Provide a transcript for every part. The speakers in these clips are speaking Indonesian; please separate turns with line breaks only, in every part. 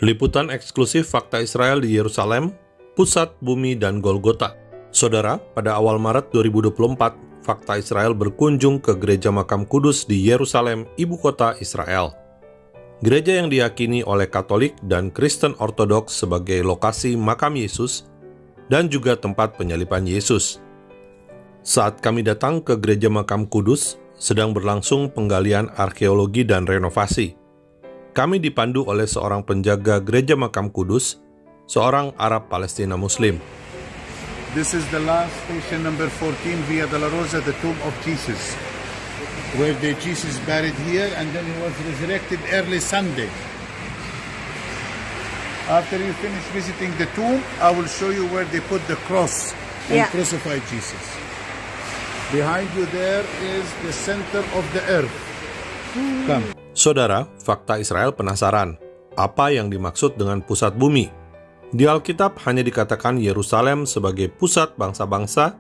Liputan eksklusif Fakta Israel di Yerusalem, Pusat Bumi dan Golgota. Saudara, pada awal Maret 2024, Fakta Israel berkunjung ke Gereja Makam Kudus di Yerusalem, ibu kota Israel. Gereja yang diyakini oleh Katolik dan Kristen Ortodoks sebagai lokasi makam Yesus dan juga tempat penyaliban Yesus. Saat kami datang ke Gereja Makam Kudus, sedang berlangsung penggalian arkeologi dan renovasi. Kami dipandu oleh seorang penjaga Gereja Makam Kudus, seorang Arab Palestina Muslim.
This is the last station number 14 Via Dolorosa, the tomb of Jesus, where Jesus buried here and then he was resurrected early Sunday. After you finish visiting the tomb, I will show you where they put the cross and crucified Jesus. Behind you there is the center of the earth. Come.
Saudara, Fakta Israel penasaran, apa yang dimaksud dengan pusat bumi? Di Alkitab hanya dikatakan Yerusalem sebagai pusat bangsa-bangsa,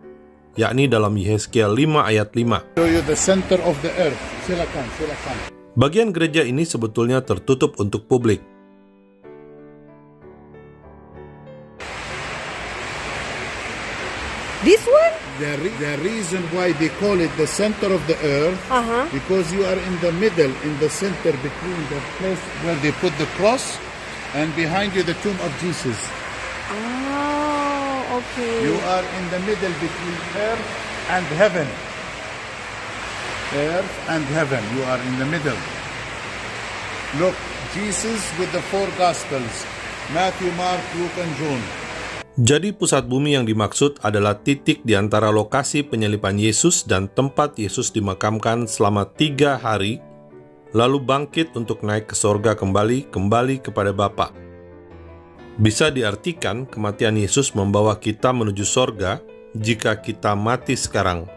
yakni dalam Yehezkiel 5 ayat 5.
Show you the center of the earth. Silakan.
Bagian gereja ini sebetulnya tertutup untuk publik.
This one?
The reason why they call it the center of the earth, because you are in the middle, in the center between the place where they put the cross and behind you the tomb of Jesus.
Oh, okay.
You are in the middle between earth and heaven. Earth and heaven, you are in the middle. Look, Jesus with the four Gospels, Matthew, Mark, Luke, and John.
Jadi pusat bumi yang dimaksud adalah titik di antara lokasi penyaliban Yesus dan tempat Yesus dimakamkan selama 3 hari, lalu bangkit untuk naik ke sorga kembali kepada Bapa. Bisa diartikan kematian Yesus membawa kita menuju sorga jika kita mati sekarang.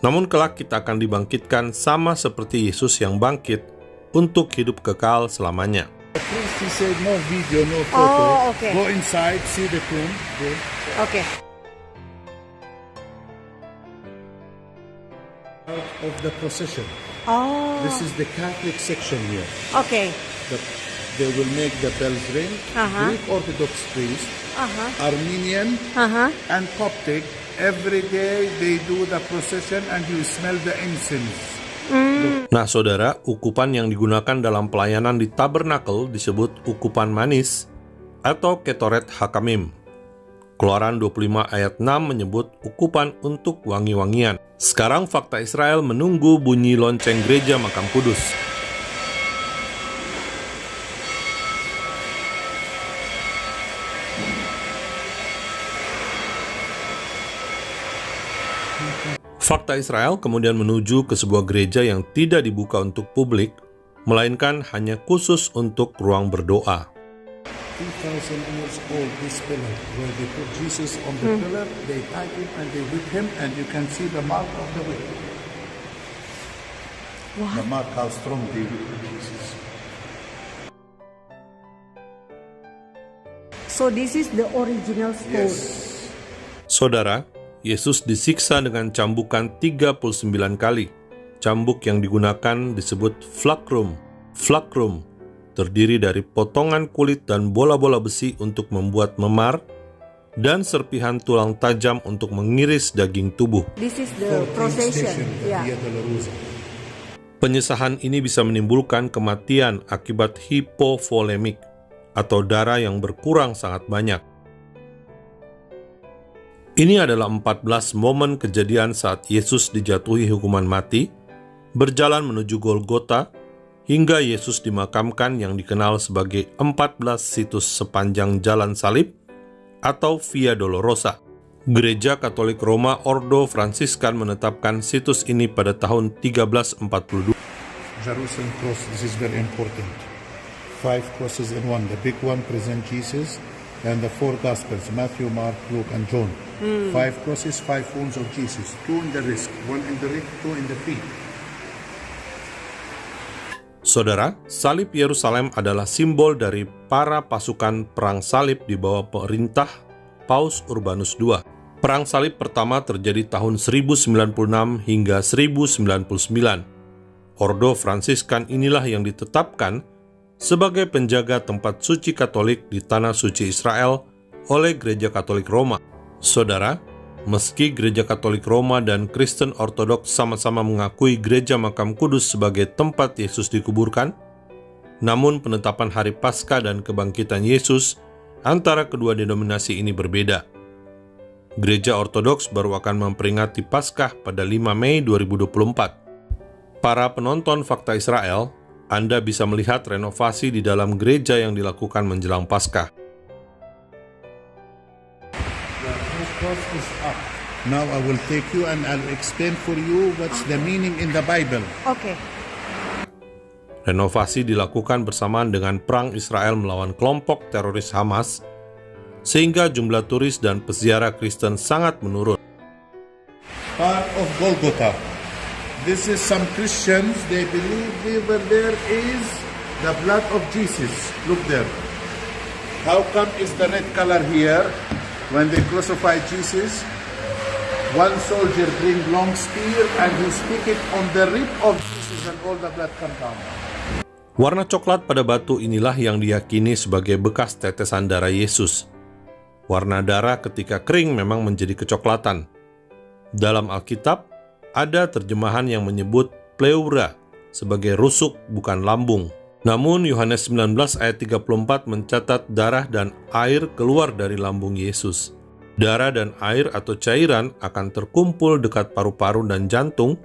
Namun kelak kita akan dibangkitkan sama seperti Yesus yang bangkit untuk hidup kekal selamanya.
Please, he said no video, no photo.
Oh, okay.
Go inside, see the tomb. Go.
Okay.
Out of the procession.
Oh.
This is the Catholic section here.
Okay.
They will make the bells ring. Greek Orthodox priest, Armenian, and Coptic. Every day they do the procession and you smell the incense.
Nah saudara, ukupan yang digunakan dalam pelayanan di tabernakel disebut ukupan manis atau ketoret hakamim. Keluaran 25 ayat 6 menyebut ukupan untuk wangi-wangian. Sekarang Fakta Israel menunggu bunyi lonceng Gereja Makam Kudus. Fakta Israel kemudian menuju ke sebuah gereja yang tidak dibuka untuk publik, melainkan hanya khusus untuk ruang berdoa.
2,000 years old, this pillar, where they put Jesus on the pillar, they tie him and they whip him, and you can see the mark of the whip.
What?
The mark how strong they whip Jesus.
So this is the original stone.
Yes.
Saudara, Yesus disiksa dengan cambukan 39 kali. Cambuk yang digunakan disebut flagrum. Flagrum terdiri dari potongan kulit dan bola-bola besi untuk membuat memar dan serpihan tulang tajam untuk mengiris daging tubuh.
This is the procession. Yeah.
Via Dolorosa.
Penyisahan ini bisa menimbulkan kematian akibat hipovolemik atau darah yang berkurang sangat banyak. Ini adalah 14 momen kejadian saat Yesus dijatuhi hukuman mati, berjalan menuju Golgota, hingga Yesus dimakamkan yang dikenal sebagai 14 situs sepanjang jalan salib atau Via Dolorosa. Gereja Katolik Roma Ordo Fransiskan menetapkan situs ini pada tahun 1342.
Jerusalem cross, this is very important. 5 crosses in one. The big one present Jesus, and the 4 Gospels, Matthew, Mark, Luke, and John. 5 crosses, 5 wounds of Jesus. 2 in the wrist, 1 in the rib, 2 in the feet.
Saudara, salib Yerusalem adalah simbol dari para pasukan perang salib di bawah perintah Paus Urbanus II. Perang salib pertama terjadi tahun 1096 hingga 1099. Ordo Fransiskan inilah yang ditetapkan sebagai penjaga tempat suci Katolik di Tanah Suci Israel oleh Gereja Katolik Roma. Saudara, meski Gereja Katolik Roma dan Kristen Ortodoks sama-sama mengakui Gereja Makam Kudus sebagai tempat Yesus dikuburkan, namun penetapan Hari Paskah dan Kebangkitan Yesus antara kedua denominasi ini berbeda. Gereja Ortodoks baru akan memperingati Paskah pada 5 Mei 2024. Para penonton Fakta Israel, Anda bisa melihat renovasi di dalam gereja yang dilakukan menjelang Paskah.
Now I will take you and I'll explain for you what's the meaning in the Bible.
Okay.
Renovasi dilakukan bersamaan dengan perang Israel melawan kelompok teroris Hamas, sehingga jumlah turis dan peziarah Kristen sangat menurun.
Part of Golgotha. This is some Christians, they believe over there is the blood of Jesus. Look there. How come is the red color here? When they crucify Jesus, one soldier bring long spear and he stick it on the rib of Jesus and all the blood come down.
Warna coklat pada batu inilah yang diyakini sebagai bekas tetesan darah Yesus. Warna darah ketika kering memang menjadi kecoklatan. Dalam Alkitab, ada terjemahan yang menyebut pleura sebagai rusuk bukan lambung. Namun Yohanes 19 ayat 34 mencatat darah dan air keluar dari lambung Yesus. Darah dan air atau cairan akan terkumpul dekat paru-paru dan jantung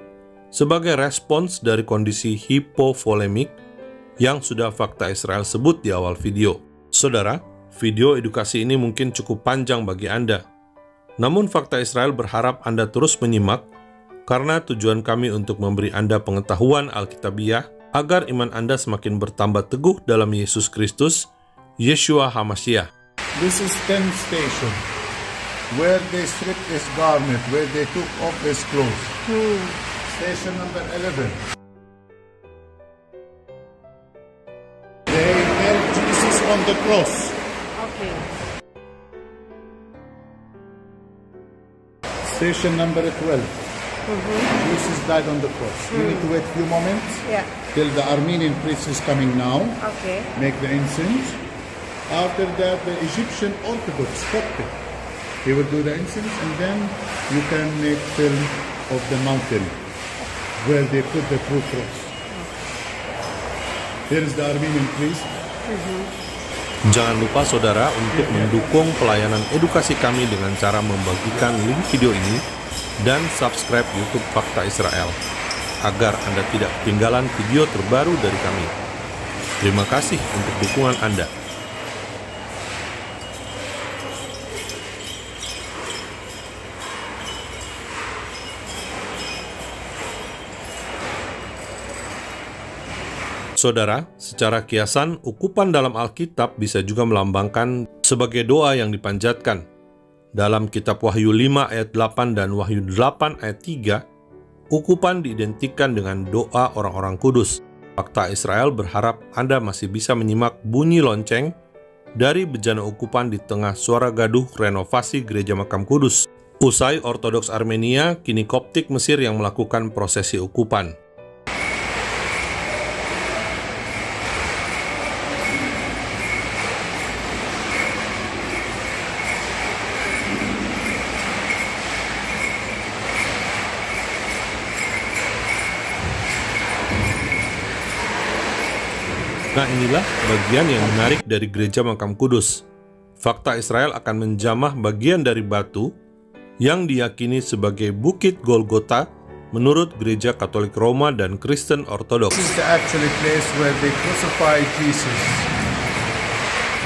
sebagai respons dari kondisi hipovolemik yang sudah Fakta Israel sebut di awal video. Saudara, video edukasi ini mungkin cukup panjang bagi Anda. Namun Fakta Israel berharap Anda terus menyimak karena tujuan kami untuk memberi Anda pengetahuan Alkitabiah agar iman Anda semakin bertambah teguh dalam Yesus Kristus, Yeshua HaMashiach.
This is 10 station where they stripped his garment, where they took off his clothes. Station number 11. They nailed Jesus on the cross.
Okay.
Station number 12. Jesus died on the cross. You need to wait a few moments
Yeah.
till the Armenian priest is coming now.
Okay.
Make the incense. After that, the Egyptian Orthodox Coptic, he will do the incense, and then you can make film of the mountain where they put the true cross. Here is the Armenian priest.
Jangan lupa saudara untuk mendukung pelayanan edukasi kami dengan cara membagikan link video ini dan subscribe YouTube Fakta Israel agar Anda tidak ketinggalan video terbaru dari kami. Terima kasih untuk dukungan Anda. Saudara, secara kiasan, ukupan dalam Alkitab bisa juga melambangkan sebagai doa yang dipanjatkan. Dalam kitab Wahyu 5 ayat 8 dan Wahyu 8 ayat 3, ukupan diidentikan dengan doa orang-orang kudus. Fakta Israel berharap Anda masih bisa menyimak bunyi lonceng dari bejana ukupan di tengah suara gaduh renovasi Gereja Makam Kudus. Usai Ortodoks Armenia, kini Koptik Mesir yang melakukan prosesi ukupan. Nah, inilah bagian yang menarik dari Gereja Makam Kudus. Fakta Israel akan menjamah bagian dari batu yang diyakini sebagai Bukit Golgota menurut Gereja Katolik Roma dan Kristen Ortodoks.
This is the actual place where they crucified Jesus.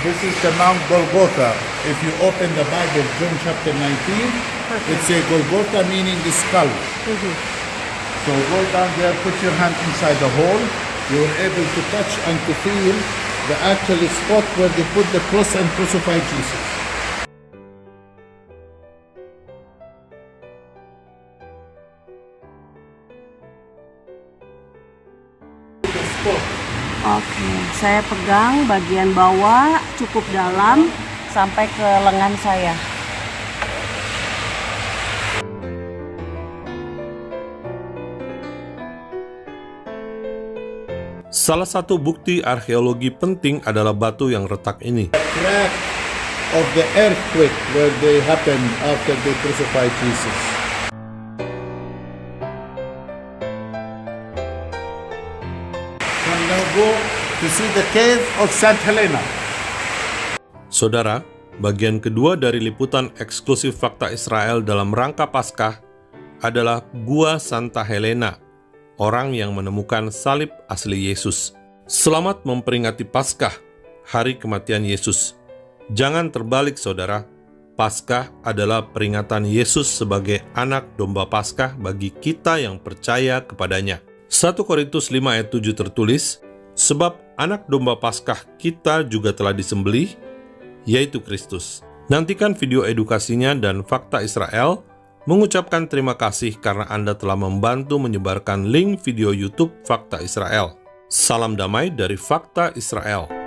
This is the Mount Golgotha. If you open the Bible, John chapter 19, it says Golgotha meaning the skull. So go down there, put your hand inside the hole. You are able to touch and to feel the actual spot where they put the cross and crucified Jesus.
Oke, saya pegang bagian bawah cukup dalam sampai ke lengan saya.
Salah satu bukti arkeologi penting adalah batu yang retak ini.
Crack of the earthquake where they happened after they crucified Jesus. Can now go to see the cave of St. Helena.
Saudara, bagian kedua dari liputan eksklusif Fakta Israel dalam rangka Paskah adalah Gua Santa Helena, orang yang menemukan salib asli Yesus. Selamat memperingati Paskah, hari kematian Yesus. Jangan terbalik, saudara. Paskah adalah peringatan Yesus sebagai anak domba Paskah bagi kita yang percaya kepadanya. 1 Korintus 5 ayat 7 tertulis, sebab anak domba Paskah kita juga telah disembelih, yaitu Kristus. Nantikan video edukasinya dan Fakta Israel mengucapkan terima kasih karena Anda telah membantu menyebarkan link video YouTube Fakta Israel. Salam damai dari Fakta Israel.